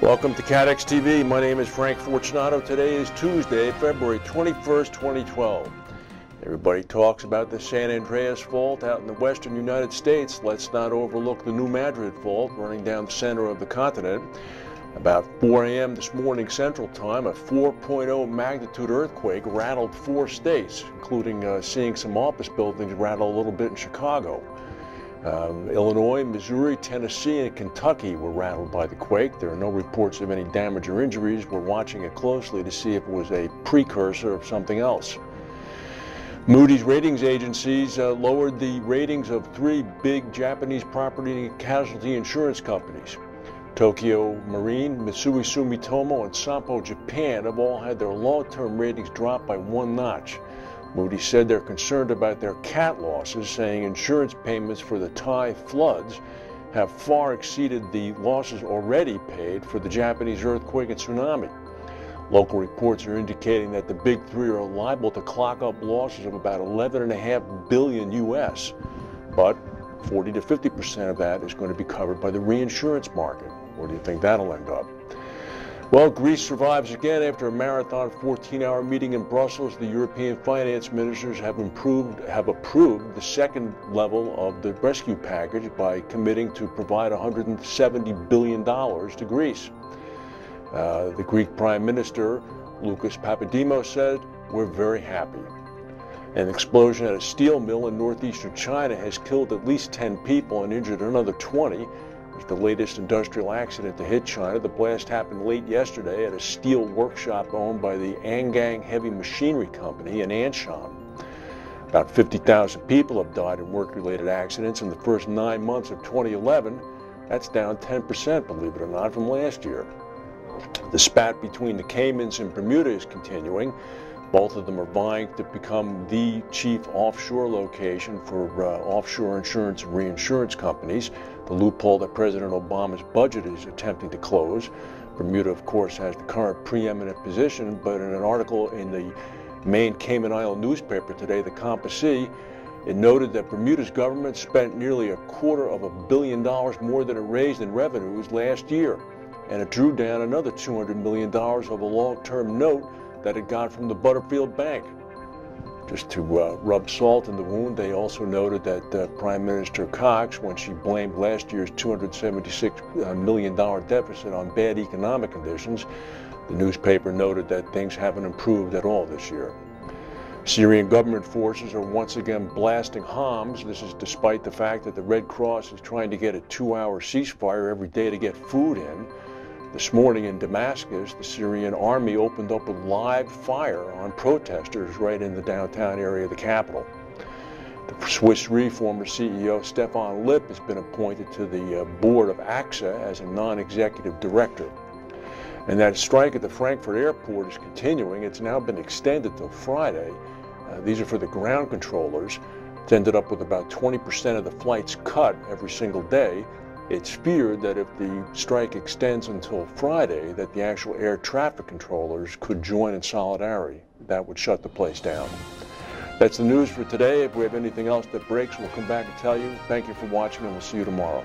Welcome to CATEX TV. My name is Frank Fortunato. Today is Tuesday, February 21st, 2012. Everybody talks about the San Andreas Fault out in the western United States. Let's not overlook the New Madrid Fault running down the center of the continent. About 4 a.m. this morning Central Time, a 4.0 magnitude earthquake rattled 4 states, including seeing some office buildings rattle a little bit in Chicago. Illinois, Missouri, Tennessee, and Kentucky were rattled by the quake. There are no reports of any damage or injuries. We're watching it closely to see if it was a precursor of something else. Moody's ratings agencies lowered the ratings of 3 big Japanese property and casualty insurance companies. Tokio Marine, Mitsui Sumitomo, and Sompo Japan have all had their long-term ratings dropped by 1 notch. Moody's said they're concerned about their cat losses, saying insurance payments for the Thai floods have far exceeded the losses already paid for the Japanese earthquake and tsunami. Local reports are indicating that the big 3 are liable to clock up losses of about $11.5 billion US, but 40 to 50% of that is going to be covered by the reinsurance market. Where do you think that'll end up? Well, Greece survives again after a marathon 14-hour meeting in Brussels. The European finance ministers have approved the second level of the rescue package by committing to provide $170 billion to Greece. The Greek Prime Minister, Lucas Papadimos, said, "We're very happy." An explosion at a steel mill in northeastern China has killed at least 10 people and injured another 20. It's the latest industrial accident to hit China. The blast happened late yesterday at a steel workshop owned by the Angang Heavy Machinery Company in Anshan. About 50,000 people have died in work-related accidents in the first 9 months of 2011. That's down 10%, believe it or not, from last year. The spat between the Caymans and Bermuda is continuing. Both of them are vying to become the chief offshore location for offshore insurance and reinsurance companies, the loophole that President Obama's budget is attempting to close. Bermuda, of course, has the current preeminent position, but in an article in the main Cayman Island newspaper today, the Encompasses, it noted that Bermuda's government spent nearly $250 million more than it raised in revenues last year, and it drew down another $200 million of a long-term note that it got from the Butterfield Bank. Just to rub salt in the wound, they also noted that Prime Minister Cox, when she blamed last year's $276 million deficit on bad economic conditions, the newspaper noted that things haven't improved at all this year. Syrian government forces are once again blasting Homs. This is despite the fact that the Red Cross is trying to get a 2-hour ceasefire every day to get food in. This morning in Damascus, the Syrian army opened up a live fire on protesters right in the downtown area of the capital. The Swiss Re former CEO Stefan Lippe has been appointed to the board of AXA as a non-executive director. And that strike at the Frankfurt airport is continuing. It's now been extended till Friday. These are for the ground controllers. It's ended up with about 20% of the flights cut every single day. It's feared that if the strike extends until Friday, that the actual air traffic controllers could join in solidarity. That would shut the place down. That's the news for today. If we have anything else that breaks, we'll come back and tell you. Thank you for watching, and we'll see you tomorrow.